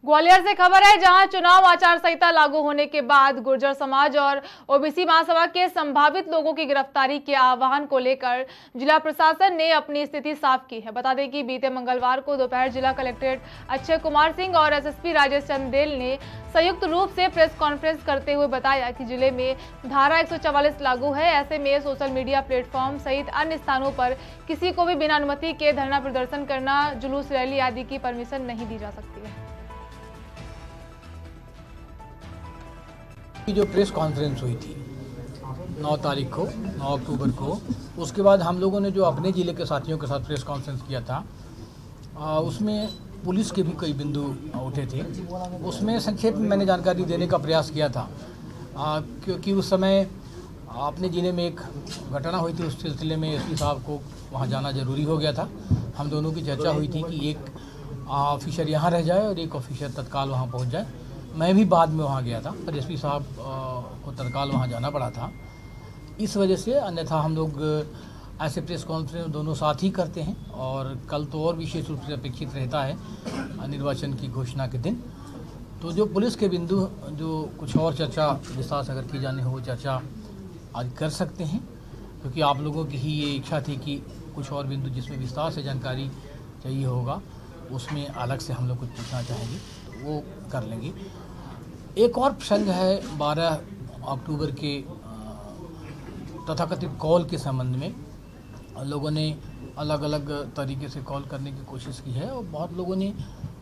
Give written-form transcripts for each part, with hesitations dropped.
ग्वालियर से खबर है, जहां चुनाव आचार संहिता लागू होने के बाद गुर्जर समाज और ओबीसी महासभा के संभावित लोगों की गिरफ्तारी के आह्वान को लेकर जिला प्रशासन ने अपनी स्थिति साफ की है। बता दें कि बीते मंगलवार को दोपहर जिला कलेक्टर अक्षय कुमार सिंह और एसएसपी राजेश चंदेल ने संयुक्त रूप से प्रेस कॉन्फ्रेंस करते हुए बताया कि जिले में धारा 144 लागू है। ऐसे में सोशल मीडिया प्लेटफॉर्म सहित अन्य स्थानों पर किसी को भी बिना अनुमति के धरना प्रदर्शन करना, जुलूस रैली आदि की परमिशन नहीं दी जा सकती है। जो प्रेस कॉन्फ्रेंस हुई थी 9 तारीख को, 9 अक्टूबर को, उसके बाद हम लोगों ने जो अपने ज़िले के साथियों के साथ प्रेस कॉन्फ्रेंस किया था, उसमें पुलिस के भी कई बिंदु उठे थे। उसमें संक्षेप में मैंने जानकारी देने का प्रयास किया था, क्योंकि उस समय अपने ज़िले में एक घटना हुई थी। उस सिलसिले में एसपी साहब को वहाँ जाना ज़रूरी हो गया था। हम दोनों की चर्चा हुई थी कि एक ऑफिसर यहाँ रह जाए और एक ऑफिसर तत्काल वहाँ पहुँच जाए। मैं भी बाद में वहाँ गया था, पर एसपी साहब को तत्काल वहाँ जाना पड़ा था। इस वजह से, अन्यथा हम लोग ऐसे प्रेस कॉन्फ्रेंस दोनों साथ ही करते हैं और कल तो और विशेष रूप से अपेक्षित रहता है निर्वाचन की घोषणा के दिन। तो जो पुलिस के बिंदु, जो कुछ और चर्चा विस्तार से अगर की जानी हो, वो चर्चा आज कर सकते हैं, क्योंकि आप लोगों की ही ये इच्छा थी कि कुछ और बिंदु जिसमें विस्तार से जानकारी चाहिए होगा, उसमें अलग से हम लोग कुछ पूछना चाहेंगे, तो वो कर लेंगे। एक और प्रसंग है 12 अक्टूबर के तथाकथित कॉल के संबंध में। लोगों ने अलग अलग तरीके से कॉल करने की कोशिश की है और बहुत लोगों ने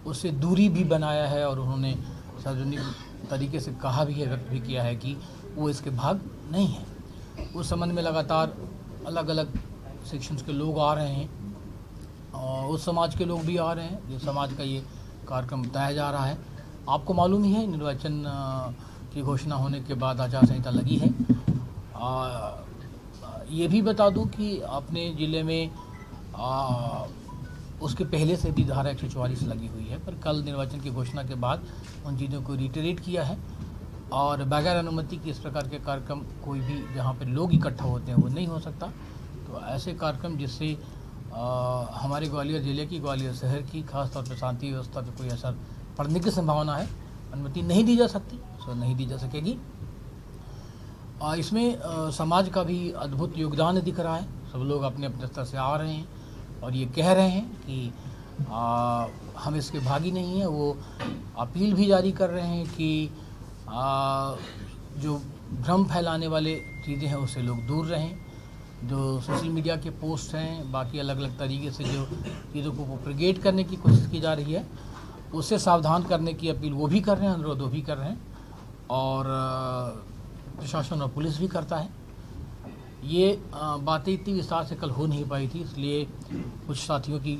उससे दूरी भी बनाया है और उन्होंने सार्वजनिक तरीके से कहा भी है, व्यक्त भी किया है कि वो इसके भाग नहीं है। उस संबंध में लगातार अलग अलग सेक्शंस के लोग आ रहे हैं और उस समाज के लोग भी आ रहे हैं जिस समाज का ये कार्यक्रम बताया जा रहा है। आपको मालूम ही है, निर्वाचन की घोषणा होने के बाद आचार संहिता लगी है। ये भी बता दूं कि अपने ज़िले में उसके पहले से भी धारा 144 लगी हुई है, पर कल निर्वाचन की घोषणा के बाद उन चीज़ों को रिटरेट किया है और बगैर अनुमति की इस प्रकार के कार्यक्रम कोई भी जहाँ पर लोग इकट्ठा होते हैं वो नहीं हो सकता। तो ऐसे कार्यक्रम जिससे हमारे ग्वालियर ज़िले की, ग्वालियर शहर की खासतौर पर शांति व्यवस्था पर कोई असर पड़ने की संभावना है, अनुमति नहीं दी जा सकती, सो नहीं दी जा सकेगी। इसमें समाज का भी अद्भुत योगदान दिख रहा है। सब लोग अपने अपने स्तर से आ रहे हैं और ये कह रहे हैं कि हम इसके भागी नहीं हैं। वो अपील भी जारी कर रहे हैं कि जो भ्रम फैलाने वाले चीज़ें हैं उससे लोग दूर रहें। जो सोशल मीडिया के पोस्ट हैं, बाकी अलग अलग तरीके से जो चीज़ों को प्रोपेगेट करने की कोशिश की जा रही है, उससे सावधान करने की अपील वो भी कर रहे हैं, अनुरोध वो भी कर रहे हैं और प्रशासन और पुलिस भी करता है। ये बातें इतनी विस्तार से कल हो नहीं पाई थी, इसलिए कुछ साथियों की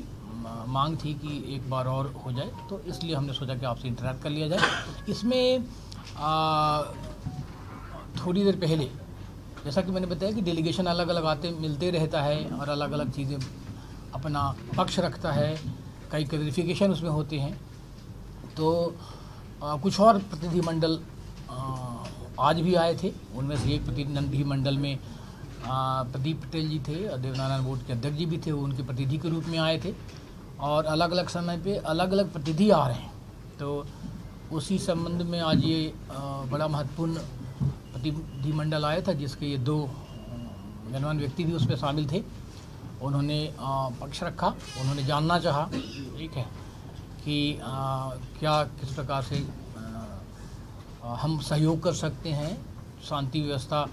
मांग थी कि एक बार और हो जाए, तो इसलिए हमने सोचा कि आपसे इंटरैक्ट कर लिया जाए। इसमें थोड़ी देर पहले, जैसा कि मैंने बताया कि डेलीगेशन अलग अलग आते मिलते रहता है और अलग अलग चीज़ें अपना पक्ष रखता है, कई क्लैरिफिकेशन उसमें होते हैं। तो कुछ और प्रतिनिधिमंडल आज भी आए थे। उनमें से एक प्रतिनिधिमंडल में प्रदीप पटेल जी थे और देवनारायण बोर्ड के अध्यक्ष जी भी थे, वो उनके प्रतिनिधि के रूप में आए थे और अलग अलग समय पे अलग अलग प्रतिनिधि आ रहे हैं। तो उसी संबंध में आज ये बड़ा महत्वपूर्ण प्रतिनिधिमंडल आया था, जिसके ये 2 गणमान्य व्यक्ति भी उसमें शामिल थे। उन्होंने पक्ष रखा, उन्होंने जानना चाहा, ठीक है, कि क्या किस प्रकार से हम सहयोग कर सकते हैं शांति व्यवस्था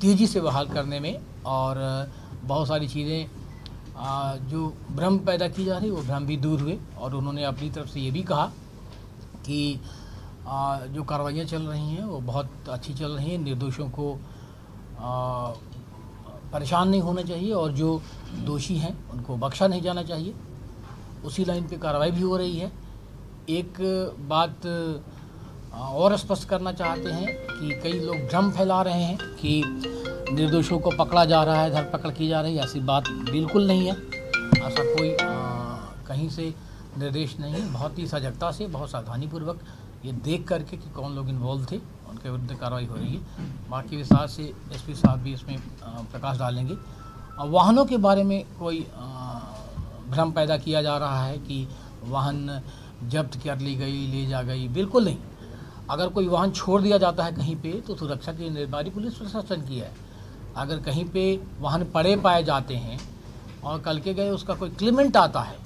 तेज़ी से बहाल करने में, और बहुत सारी चीज़ें जो भ्रम पैदा की जा रही वो भ्रम भी दूर हुए। और उन्होंने अपनी तरफ से ये भी कहा कि जो कार्रवाइयाँ चल रही हैं वो बहुत अच्छी चल रही हैं, निर्दोषों को परेशान नहीं होना चाहिए और जो दोषी हैं उनको बख्शा नहीं जाना चाहिए। उसी लाइन पे कार्रवाई भी हो रही है। एक बात और स्पष्ट करना चाहते हैं कि कई लोग भ्रम फैला रहे हैं कि निर्दोषों को पकड़ा जा रहा है, धरपकड़ की जा रही है। ऐसी बात बिल्कुल नहीं है, ऐसा कोई कहीं से निर्देश नहीं है। बहुत ही सजगता से, बहुत सावधानीपूर्वक ये देख करके कि कौन लोग इन्वॉल्व थे, उनके विरुद्ध कार्रवाई हो रही है। बाकी विस्तार से एसपी साहब भी इसमें प्रकाश डालेंगे। वाहनों के बारे में कोई भ्रम पैदा किया जा रहा है कि वाहन जब्त कर ली गई, ले जा गई, बिल्कुल नहीं। अगर कोई वाहन छोड़ दिया जाता है कहीं पे तो सुरक्षा की जिम्मेदारी पुलिस प्रशासन की है। अगर कहीं पे वाहन पड़े पाए जाते हैं और कल के गए उसका कोई क्लेमेंट आता है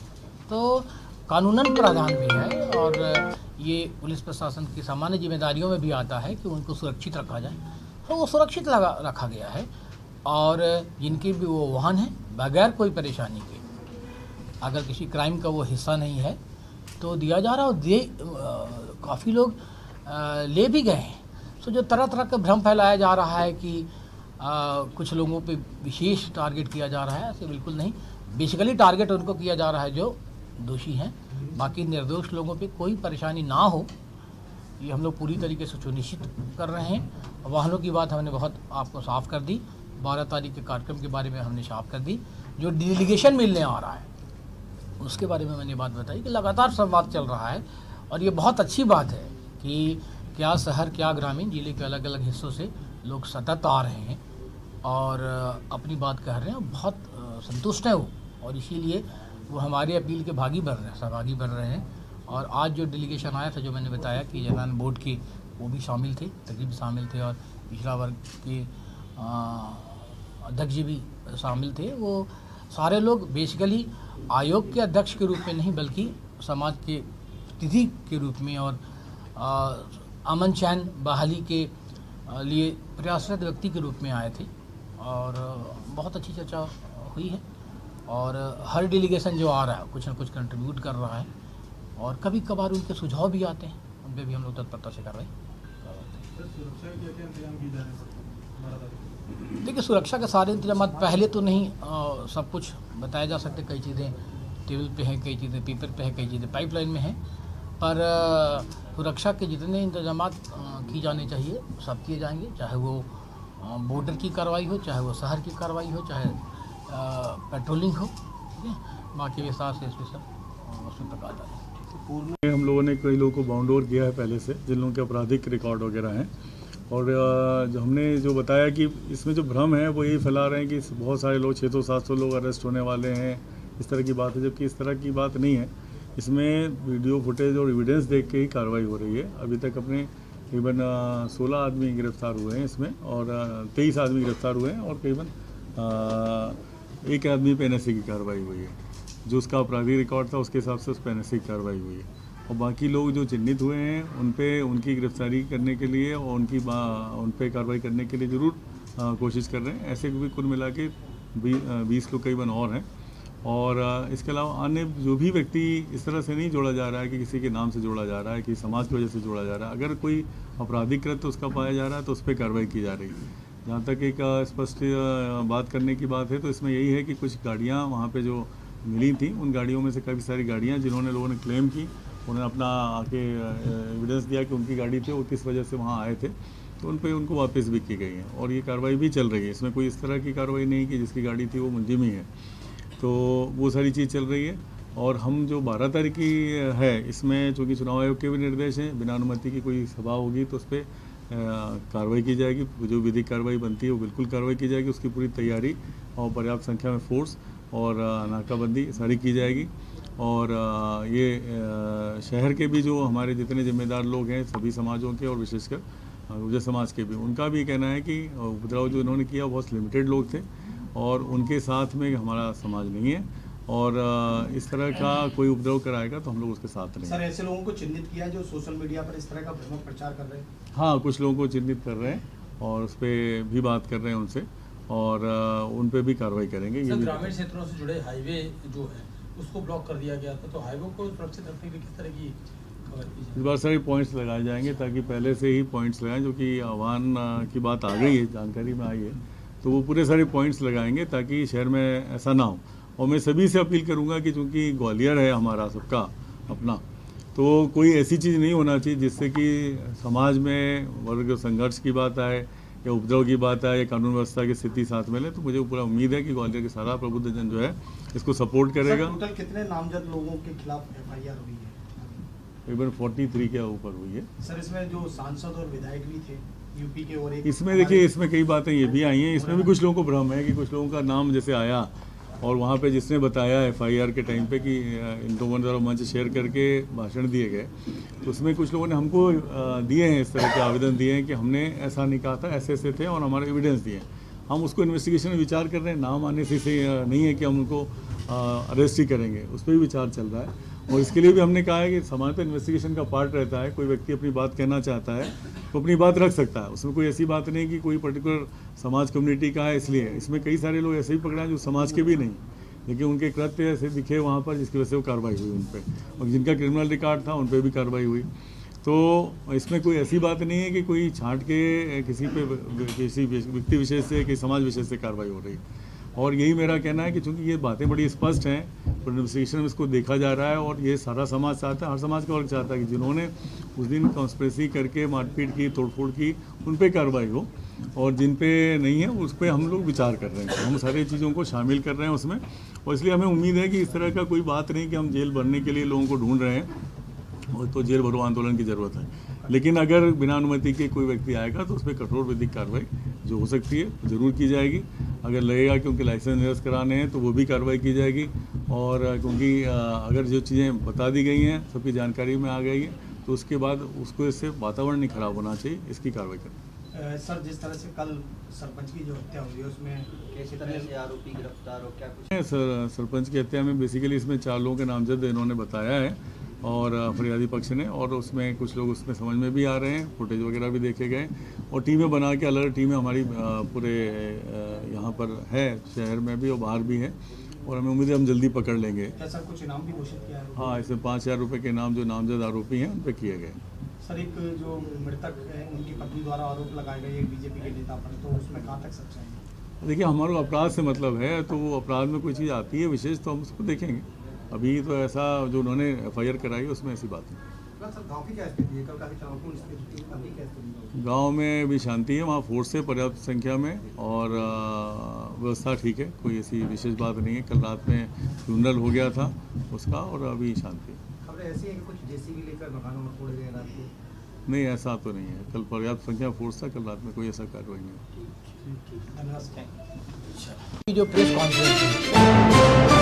तो कानूनन प्रावधान भी है और ये पुलिस प्रशासन की सामान्य जिम्मेदारियों में भी आता है कि उनको सुरक्षित रखा जाए। तो वो सुरक्षित रखा गया है और जिनकी भी वो वाहन है बगैर कोई परेशानी के, अगर किसी क्राइम का वो हिस्सा नहीं है तो दिया जा रहा और काफ़ी लोग ले भी गए हैं। सो जो तरह तरह का भ्रम फैलाया जा रहा है कि कुछ लोगों पे विशेष टारगेट किया जा रहा है, ऐसे बिल्कुल नहीं। बेसिकली टारगेट उनको किया जा रहा है जो दोषी हैं, बाकी निर्दोष लोगों पे कोई परेशानी ना हो ये हम लोग पूरी तरीके से सुनिश्चित कर रहे हैं। वाहनों की बात हमने बहुत आपको साफ कर दी, 12 तारीख के कार्यक्रम के बारे में हमने साफ कर दी। जो डेलीगेशन मिलने आ रहा है उसके बारे में मैंने बात बताई कि लगातार संवाद चल रहा है और ये बहुत अच्छी बात है कि क्या शहर क्या ग्रामीण जिले के अलग अलग हिस्सों से लोग सतत आ रहे हैं और अपनी बात कह रहे हैं, बहुत संतुष्ट हैं वो, और इसीलिए वो हमारे अपील के सहभागी बन रहे हैं। और आज जो डेलीगेशन आया था, जो मैंने बताया कि जनगणना बोर्ड के वो भी शामिल थे, तकरीबन शामिल थे, और पिछड़ा वर्ग के अध्यक्ष जी भी शामिल थे। वो सारे लोग बेसिकली आयोग के अध्यक्ष के रूप में नहीं बल्कि समाज के प्रतिनिधि के रूप में और अमन चैन बहाली के लिए प्रयासरत व्यक्ति के रूप में आए थे और बहुत अच्छी चर्चा हुई है। और हर डेलीगेशन जो आ रहा है कुछ न कुछ कंट्रीब्यूट कर रहा है और कभी कभार उनके सुझाव भी आते हैं, उन पर भी हम लोग तत्परता से कर रहे हैं। देखिए, सुरक्षा के सारे इंतजाम पहले तो नहीं सब कुछ बताया जा सकते। कई चीज़ें टेबल पे हैं, कई चीज़ें पेपर पे हैं, कई चीज़ें पाइपलाइन में हैं, पर सुरक्षा के जितने इंतजाम की जाने चाहिए सब किए जाएंगे, चाहे वो बॉर्डर की कार्रवाई हो, चाहे वो शहर की कार्रवाई हो, चाहे पेट्रोलिंग हो, ठीक है। बाकी विस्तार से इसमें सब उसमें प्रकाश डालें। पूर्व में हम लोगों ने कई लोगों को बाउंड ओवर किया है पहले से, जिन लोगों के आपराधिक रिकॉर्ड वगैरह हैं, और जो हमने जो बताया कि इसमें जो भ्रम है वो यही फैला रहे हैं कि बहुत सारे लोग 600-700 लोग अरेस्ट होने वाले हैं, इस तरह की बात है, जबकि इस तरह की बात नहीं है। इसमें वीडियो फुटेज और एविडेंस देख के ही कार्रवाई हो रही है। अभी तक अपने करीबन 16 आदमी गिरफ्तार हुए हैं इसमें, और 23 आदमी गिरफ्तार हुए हैं, और करीबन 1 आदमी पे NSA की कार्रवाई हुई है। जो उसका आपराधिक रिकॉर्ड था उसके हिसाब से उस पर NSA की कार्रवाई हुई है। और बाकी लोग जो चिन्हित हुए हैं उन पे उनकी गिरफ्तारी करने के लिए और उन पे कार्रवाई करने के लिए ज़रूर कोशिश कर रहे हैं। ऐसे भी कुल मिला के 20 लोग करीबन और हैं। और इसके अलावा अन्य जो भी व्यक्ति इस तरह से नहीं जोड़ा जा रहा है कि किसी के नाम से जोड़ा जा रहा है, कि समाज की वजह से जोड़ा जा रहा है। अगर कोई आपराधिक कृत्य उसका पाया जा रहा है तो उस पर कार्रवाई की जा रही है। जहाँ तक एक स्पष्ट बात करने की बात है तो इसमें यही है कि कुछ गाड़ियाँ वहाँ पे जो मिली थी, उन गाड़ियों में से काफ़ी सारी गाड़ियाँ जिन्होंने लोगों ने क्लेम की, उन्होंने अपना आके एविडेंस दिया कि उनकी गाड़ी थी, वो किस वजह से वहाँ आए थे, तो उन पर उनको वापस भी की गई है। और ये कार्रवाई भी चल रही है। इसमें कोई इस तरह की कार्रवाई नहीं कि जिसकी गाड़ी थी वो मुलजिम ही है, तो वो सारी चीज़ चल रही है। और हम जो 12 तारीख की है, इसमें चूँकि चुनाव आयोग के भी निर्देश हैं, बिना अनुमति की कोई सभा होगी तो उस पर कार्रवाई की जाएगी। जो विधिक कार्रवाई बनती है वो बिल्कुल कार्रवाई की जाएगी। उसकी पूरी तैयारी और पर्याप्त संख्या में फोर्स और नाकाबंदी सारी की जाएगी। और ये शहर के भी जो हमारे जितने जिम्मेदार लोग हैं, सभी समाजों के और विशेषकर गुर्जर समाज के भी, उनका भी कहना है कि उपद्रव जो इन्होंने किया बहुत लिमिटेड लोग थे और उनके साथ में हमारा समाज नहीं है, और इस तरह का कोई उपद्रव कराएगा तो हम लोग उसके साथ नहीं। सर, ऐसे लोगों को चिन्हित किया जो सोशल मीडिया पर इस तरह का भ्रम प्रचार कर रहे हैं? हाँ, कुछ लोगों को चिन्हित कर रहे हैं और उस पर भी बात कर रहे हैं उनसे, और उन पे भी कार्रवाई करेंगे। सर, ग्रामीण क्षेत्रों से जुड़े हाईवे जो है उसको ब्लॉक कर दिया गया था, तो हाईवे को सुरक्षित रखने के लिए किस तरह की खबर की जाए? इस बार सारे पॉइंट्स लगाए जाएंगे, ताकि पहले से ही पॉइंट्स लगाएं, जो कि आह्वान की बात आ गई है, जानकारी में आई है, तो वो पूरे सारे पॉइंट्स लगाएंगे ताकि शहर में ऐसा ना हो। और मैं सभी से अपील करूंगा कि चूँकि ग्वालियर है हमारा सबका अपना, तो कोई ऐसी चीज़ नहीं होना चाहिए जिससे कि समाज में वर्ग संघर्ष की बात आए या उपद्रव की बात आए या कानून व्यवस्था की स्थिति साथ में ले। तो मुझे पूरा उम्मीद है कि ग्वालियर के सारा प्रबुद्धजन जो है इसको सपोर्ट करेगा। टोटल कितने नामजद लोगों के खिलाफ FIR हुई है? करीबन 43 के ऊपर हुई है। सर, इसमें जो सांसद और विधायक भी थे यूपी के, और एक इसमें देखिए, इसमें कई बातें ये भी आई हैं। इसमें भी कुछ लोगों को भ्रम है कि कुछ लोगों का नाम जैसे आया और वहाँ पे जिसने बताया FIR के टाइम पे कि इन लोगों द्वारा मंच शेयर करके भाषण दिए गए, तो उसमें कुछ लोगों ने हमको दिए हैं इस तरह के आवेदन दिए हैं कि हमने ऐसा नहीं कहा था, ऐसे ऐसे थे और हमारे एविडेंस दिए हैं। हम उसको इन्वेस्टिगेशन में विचार कर रहे हैं, नाम आने से नहीं है कि हम उनको अरेस्ट ही करेंगे, उस पर भी विचार चल रहा है। और इसके लिए भी हमने कहा है कि सामान्यतः इन्वेस्टिगेशन का पार्ट रहता है, कोई व्यक्ति अपनी बात कहना चाहता है तो अपनी बात रख सकता है, उसमें कोई ऐसी बात नहीं कि कोई पर्टिकुलर समाज कम्युनिटी का है इसलिए। इसमें कई सारे लोग ऐसे ही पकड़े हैं जो समाज के भी नहीं, लेकिन उनके कृत्य ऐसे दिखे वहाँ पर जिसकी वजह से वो कार्रवाई हुई उन पर, और जिनका क्रिमिनल रिकॉर्ड था उन पर भी कार्रवाई हुई। तो इसमें कोई ऐसी बात नहीं है कि कोई छांट के किसी पे किसी व्यक्ति विशेष से कि समाज विशेष से कार्रवाई हो रही है। और यही मेरा कहना है कि चूंकि ये बातें बड़ी स्पष्ट हैं, तो इन्वेस्टिगेशन में इसको देखा जा रहा है और ये सारा समाज चाहता है, हर समाज का वर्ग चाहता है कि जिन्होंने उस दिन कॉन्स्पिरेसी करके मारपीट की, तोड़फोड़ की, उन पर कार्रवाई हो, और जिन पे नहीं है उस पर हम लोग विचार कर रहे हैं। हम सारी चीज़ों को शामिल कर रहे हैं उसमें, और इसलिए हमें उम्मीद है कि इस तरह का कोई बात नहीं कि हम जेल भरने के लिए लोगों को ढूंढ रहे हैं, और तो जेल भरो आंदोलन की ज़रूरत है। लेकिन अगर बिना अनुमति के कोई व्यक्ति आएगा तो उस पर कठोर विधिक कार्रवाई जो हो सकती है ज़रूर की जाएगी। अगर लगेगा कि उनके लाइसेंस निरस्त कराने हैं तो वो भी कार्रवाई की जाएगी। और क्योंकि अगर जो चीज़ें बता दी गई हैं, सबकी जानकारी में आ गई है, तो उसके बाद उसको इससे वातावरण नहीं खराब होना चाहिए, इसकी कार्रवाई करें। सर, जिस तरह से कल सरपंच की जो हत्या हुई है उसमें कैसी तरह से आरोपी गिरफ्तार हो, क्या कुछ? सरपंच की हत्या में बेसिकली इसमें 4 लोगों के नामजद इन्होंने बताया है और फरियादी पक्ष ने, और उसमें कुछ लोग उसमें समझ में भी आ रहे हैं, फुटेज वगैरह भी देखे गए, और टीमें बना के अलग टीमें हमारी पूरे यहाँ पर है, शहर में भी और बाहर भी है, और हमें उम्मीद है हम जल्दी पकड़ लेंगे। क्या सर कुछ इनाम भी घोषित किया है? हाँ, इसमें 5,000 रुपये के इनाम जो नामजद आरोपी हैं उन पर किए गए। सर, एक जो मृतक है उनकी पत्नी द्वारा आरोप लगाए गए एक बीजेपी के नेता पर, तो उसमें कहाँ तक सच्चाई है? देखिए, हमारा अपराध से मतलब है, तो वो अपराध में कोई चीज़ आती है विशेष तो हम उसको देखेंगे। अभी तो ऐसा जो उन्होंने FIR कराई उसमें ऐसी बात नहीं। सर, गाँव की क्या स्थिति है? कल काफी चुनौतीपूर्ण स्थिति, अभी क्या स्थिति है? गाँव में भी शांति है, वहाँ फोर्स है पर्याप्त संख्या में, और व्यवस्था ठीक है, कोई ऐसी विशेष बात नहीं है। कल रात में फ्यूनरल हो गया था उसका, और अभी शांति है। खबरें ऐसी हैं कि कुछ JCB लेकर मकानों में फोड़ गए रात को? नहीं, ऐसा तो नहीं है, कल पर्याप्त संख्या फोर्स था, कल रात में कोई ऐसा कार्रवाई नहीं है। धन्यवाद। जो प्रेस कॉन्फ्रेंस